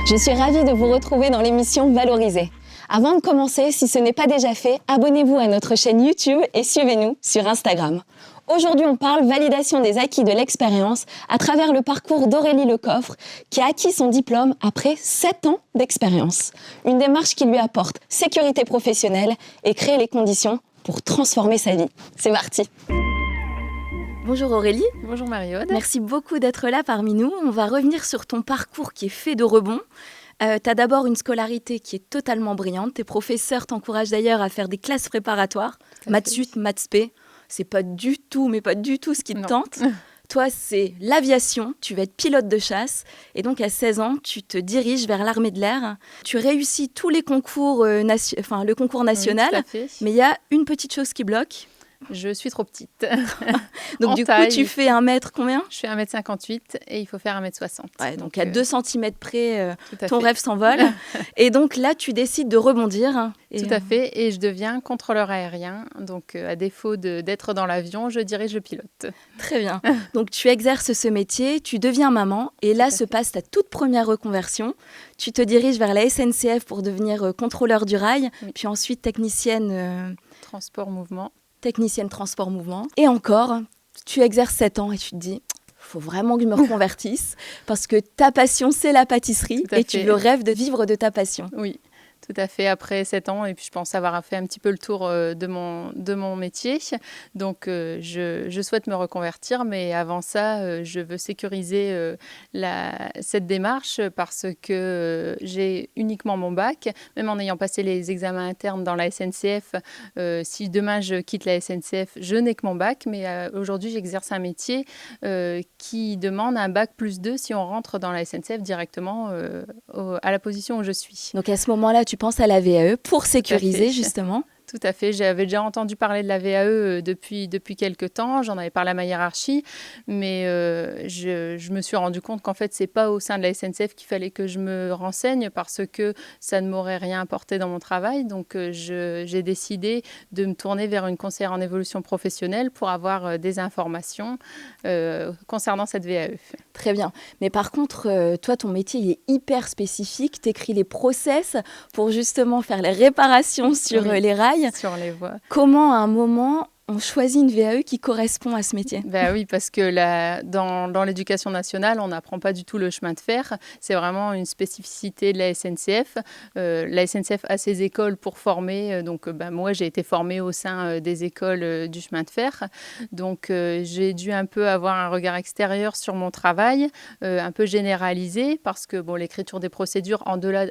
Je suis ravie de vous retrouver dans l'émission Valoriser. Avant de commencer, si ce n'est pas déjà fait, abonnez-vous à notre chaîne YouTube et suivez-nous sur Instagram. Aujourd'hui, on parle validation des acquis de l'expérience à travers le parcours d'Aurélie Lecoffre, qui a acquis son diplôme après 7 ans d'expérience. Une démarche qui lui apporte sécurité professionnelle et crée les conditions pour transformer sa vie. C'est parti! Bonjour Aurélie. Bonjour Marie-Aude. Merci beaucoup d'être là parmi nous. On va revenir sur ton parcours qui est fait de rebonds. Tu as d'abord une scolarité qui est totalement brillante. Tes professeurs t'encouragent d'ailleurs à faire des classes préparatoires. Maths sup, maths spé. C'est pas du tout ce qui te tente. Toi, c'est l'aviation. Tu vas être pilote de chasse. Et donc, à 16 ans, tu te diriges vers l'armée de l'air. Tu réussis tous les concours, le concours national. Oui, tout à fait. Mais il y a une petite chose qui bloque. Je suis trop petite. Donc, du coup, tu fais 1 mètre combien ? Je fais 1m58 et il faut faire 1m60. Ouais, donc à 2 cm près, ton rêve s'envole. Et donc là, tu décides de rebondir. Tout à fait. Et je deviens contrôleur aérien. Donc, à défaut d'être dans l'avion, je dirige le pilote. Très bien. Donc, tu exerces ce métier, tu deviens maman. Et là se passe ta toute première reconversion. Tu te diriges vers la SNCF pour devenir contrôleur du rail. Oui. Puis ensuite, technicienne transport-mouvement. Et encore, tu exerces 7 ans et tu te dis, faut vraiment que je me reconvertisse parce que ta passion, c'est la pâtisserie et tu veux rêves de vivre de ta passion. Oui. Tout à fait, après 7 ans, et puis je pense avoir fait un petit peu le tour de mon métier. Donc, je souhaite me reconvertir, mais avant ça, je veux sécuriser cette démarche parce que j'ai uniquement mon bac. Même en ayant passé les examens internes dans la SNCF, si demain je quitte la SNCF, je n'ai que mon bac, mais aujourd'hui, j'exerce un métier qui demande un bac +2 si on rentre dans la SNCF directement à la position où je suis. Donc, à ce moment-là, tu penses à la VAE pour sécuriser justement. Tout à fait. J'avais déjà entendu parler de la VAE depuis quelques temps. J'en avais parlé à ma hiérarchie, mais je me suis rendu compte qu'en fait, c'est pas au sein de la SNCF qu'il fallait que je me renseigne parce que ça ne m'aurait rien apporté dans mon travail. Donc, j'ai décidé de me tourner vers une conseillère en évolution professionnelle pour avoir des informations concernant cette VAE. Très bien. Mais par contre, toi, ton métier il est hyper spécifique. Tu écris les process pour justement faire les réparations sur les rails. Sur les voies. Comment, à un moment, on choisit une VAE qui correspond à ce métier ? Oui, parce que dans l'éducation nationale, on n'apprend pas du tout le chemin de fer. C'est vraiment une spécificité de la SNCF. La SNCF a ses écoles pour former. Donc, moi, j'ai été formée au sein des écoles du chemin de fer. Donc, j'ai dû un peu avoir un regard extérieur sur mon travail, un peu généralisé, parce que l'écriture des procédures,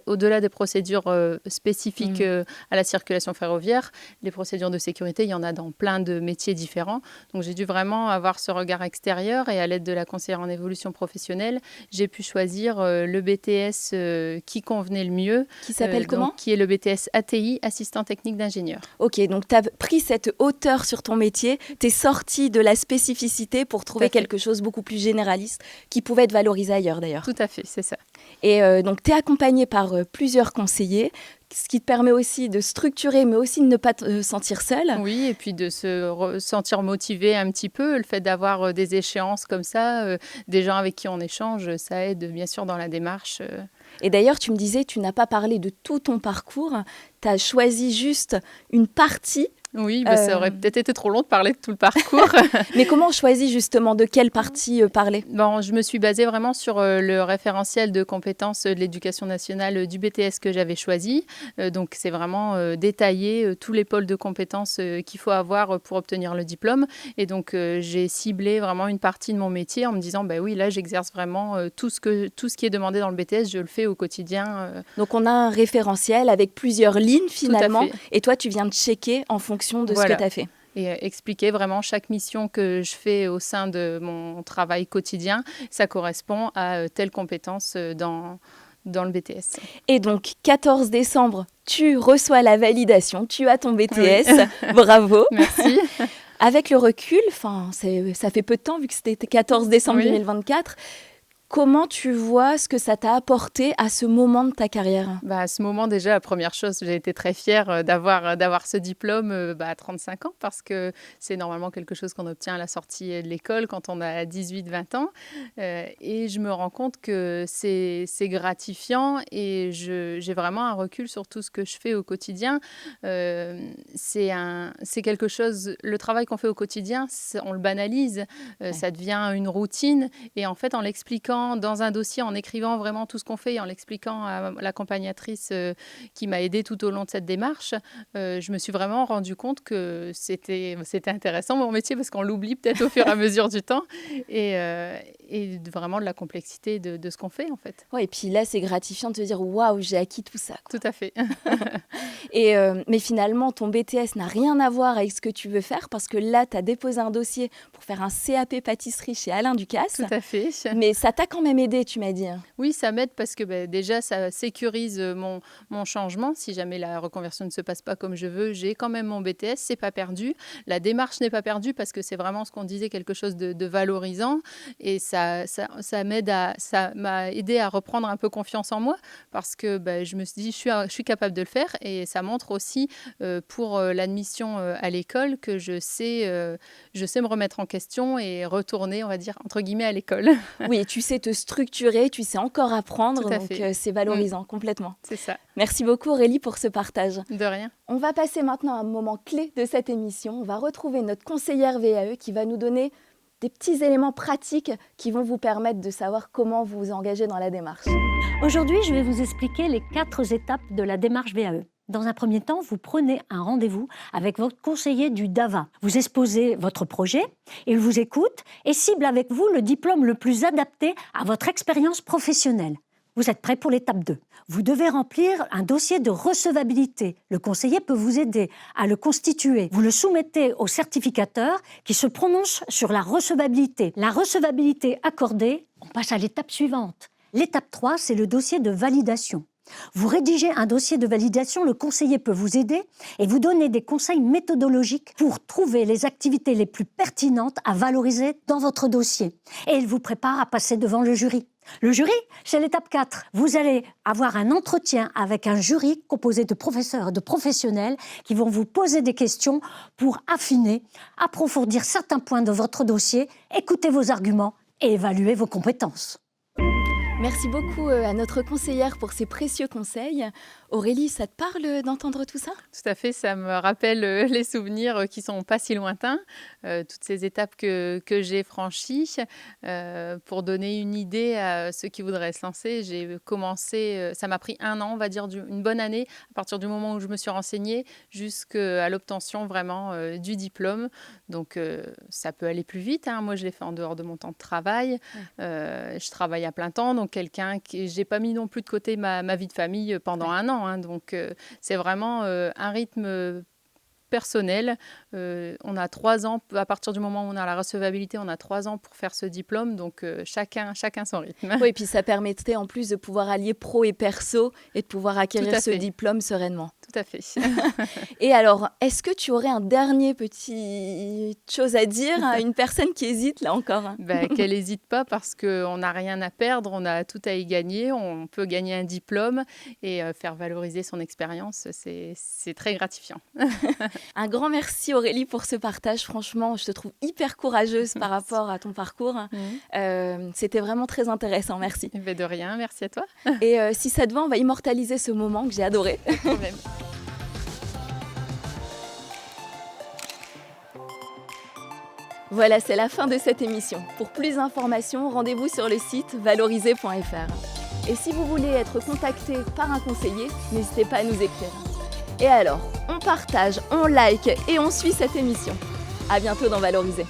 au-delà des procédures spécifiques à la circulation ferroviaire, les procédures de sécurité, il y en a dans plein de métiers différents. Donc, j'ai dû vraiment avoir ce regard extérieur et à l'aide de la conseillère en évolution professionnelle, j'ai pu choisir le BTS qui convenait le mieux. Qui s'appelle comment ? Qui est le BTS ATI, assistant technique d'ingénieur. Ok, donc tu as pris cette hauteur sur ton métier, tu es sorti de la spécificité pour trouver quelque chose beaucoup plus généraliste qui pouvait être valorisé ailleurs d'ailleurs. Tout à fait, c'est ça. Et donc tu es accompagné par plusieurs conseillers, ce qui te permet aussi de structurer, mais aussi de ne pas te sentir seule. Oui, et puis de se sentir motivé un petit peu. Le fait d'avoir des échéances comme ça, des gens avec qui on échange, ça aide bien sûr dans la démarche. Et d'ailleurs, tu me disais, tu n'as pas parlé de tout ton parcours, tu as choisi juste une partie. Oui, ça aurait peut-être été trop long de parler de tout le parcours. Mais comment on choisit justement de quelle partie parler ? Je me suis basée vraiment sur le référentiel de compétences de l'éducation nationale du BTS que j'avais choisi. Donc, c'est vraiment détaillé tous les pôles de compétences qu'il faut avoir pour obtenir le diplôme. Et donc, j'ai ciblé vraiment une partie de mon métier en me disant, oui, là, j'exerce vraiment tout ce qui est demandé dans le BTS, je le fais au quotidien. Donc, on a un référentiel avec plusieurs lignes finalement. Et toi, tu viens de checker en fonction de ce que tu as fait. Et expliquer vraiment chaque mission que je fais au sein de mon travail quotidien, ça correspond à telle compétence dans le BTS. Et donc, 14 décembre, tu reçois la validation, tu as ton BTS, bravo. Merci. Avec le recul, ça fait peu de temps vu que c'était 14 décembre 2024, Comment tu vois ce que ça t'a apporté à ce moment de ta carrière? À ce moment, déjà, la première chose, j'ai été très fière d'avoir ce diplôme à 35 ans parce que c'est normalement quelque chose qu'on obtient à la sortie de l'école quand on a 18-20 ans. Et je me rends compte que c'est gratifiant et j'ai vraiment un recul sur tout ce que je fais au quotidien. C'est quelque chose, le travail qu'on fait au quotidien, on le banalise, ça devient une routine. Et en fait, en l'expliquant dans un dossier, en écrivant vraiment tout ce qu'on fait et en l'expliquant à l'accompagnatrice qui m'a aidée tout au long de cette démarche, je me suis vraiment rendu compte que c'était intéressant mon métier parce qu'on l'oublie peut-être au fur et à mesure du temps et vraiment de la complexité de ce qu'on fait en fait. Ouais, et puis là, c'est gratifiant de te dire « Waouh, j'ai acquis tout ça ». Tout à fait. Mais finalement, ton BTS n'a rien à voir avec ce que tu veux faire parce que là, tu as déposé un dossier pour faire un CAP pâtisserie chez Alain Ducasse. Tout à fait. Mais ça t'a quand même aidé, tu m'as dit. Oui, ça m'aide parce que déjà, ça sécurise mon changement. Si jamais la reconversion ne se passe pas comme je veux, j'ai quand même mon BTS, c'est pas perdu. La démarche n'est pas perdue parce que c'est vraiment ce qu'on disait, quelque chose de valorisant. Et ça m'a aidé à reprendre un peu confiance en moi parce que je me suis dit, je suis capable de le faire. Et ça montre aussi pour l'admission à l'école que je sais me remettre en question et retourner, on va dire, entre guillemets, à l'école. Oui, tu sais te structurer, tu sais encore apprendre, Tout à donc fait. c'est valorisant complètement. C'est ça. Merci beaucoup Aurélie pour ce partage. De rien. On va passer maintenant à un moment clé de cette émission. On va retrouver notre conseillère VAE qui va nous donner des petits éléments pratiques qui vont vous permettre de savoir comment vous engager dans la démarche. Aujourd'hui, je vais vous expliquer les 4 étapes de la démarche VAE. Dans un premier temps, vous prenez un rendez-vous avec votre conseiller du DAVA. Vous exposez votre projet, il vous écoute et cible avec vous le diplôme le plus adapté à votre expérience professionnelle. Vous êtes prêt pour l'étape 2. Vous devez remplir un dossier de recevabilité. Le conseiller peut vous aider à le constituer. Vous le soumettez au certificateur qui se prononce sur la recevabilité. La recevabilité accordée, on passe à l'étape suivante. L'étape 3, c'est le dossier de validation. Vous rédigez un dossier de validation, le conseiller peut vous aider et vous donner des conseils méthodologiques pour trouver les activités les plus pertinentes à valoriser dans votre dossier. Et il vous prépare à passer devant le jury. Le jury, c'est l'étape 4. Vous allez avoir un entretien avec un jury composé de professeurs et de professionnels qui vont vous poser des questions pour affiner, approfondir certains points de votre dossier, écouter vos arguments et évaluer vos compétences. Merci beaucoup à notre conseillère pour ses précieux conseils. Aurélie, ça te parle d'entendre tout ça? Tout à fait, ça me rappelle les souvenirs qui sont pas si lointains, toutes ces étapes que j'ai franchies. Pour donner une idée à ceux qui voudraient se lancer, j'ai commencé, ça m'a pris 1 an, on va dire une bonne année, à partir du moment où je me suis renseignée jusqu'à l'obtention vraiment du diplôme. Donc ça peut aller plus vite, hein. Moi, je l'ai fait en dehors de mon temps de travail. Je travaille à plein temps, donc j'ai pas mis non plus de côté ma vie de famille pendant 1 an. Hein. Donc c'est vraiment un rythme personnel. On a 3 ans, à partir du moment où on a la recevabilité, on a 3 ans pour faire ce diplôme, donc chacun son rythme. Oui, et puis ça permettrait en plus de pouvoir allier pro et perso et de pouvoir acquérir ce diplôme sereinement. Tout à fait. Et alors, est-ce que tu aurais un dernier petit chose à dire à une personne qui hésite là encore? Qu'elle n'hésite pas parce qu'on n'a rien à perdre, on a tout à y gagner, on peut gagner un diplôme et faire valoriser son expérience, c'est très gratifiant. Un grand merci Aurélie pour ce partage. Franchement, je te trouve hyper courageuse par rapport à ton parcours. C'était vraiment très intéressant. Merci. De rien, merci à toi. Et si ça te va, on va immortaliser ce moment que j'ai adoré. Pas de problème. Voilà, c'est la fin de cette émission. Pour plus d'informations, rendez-vous sur le site valoriser.fr. Et si vous voulez être contacté par un conseiller, n'hésitez pas à nous écrire. Et alors, on partage, on like et on suit cette émission. À bientôt dans Valoriser.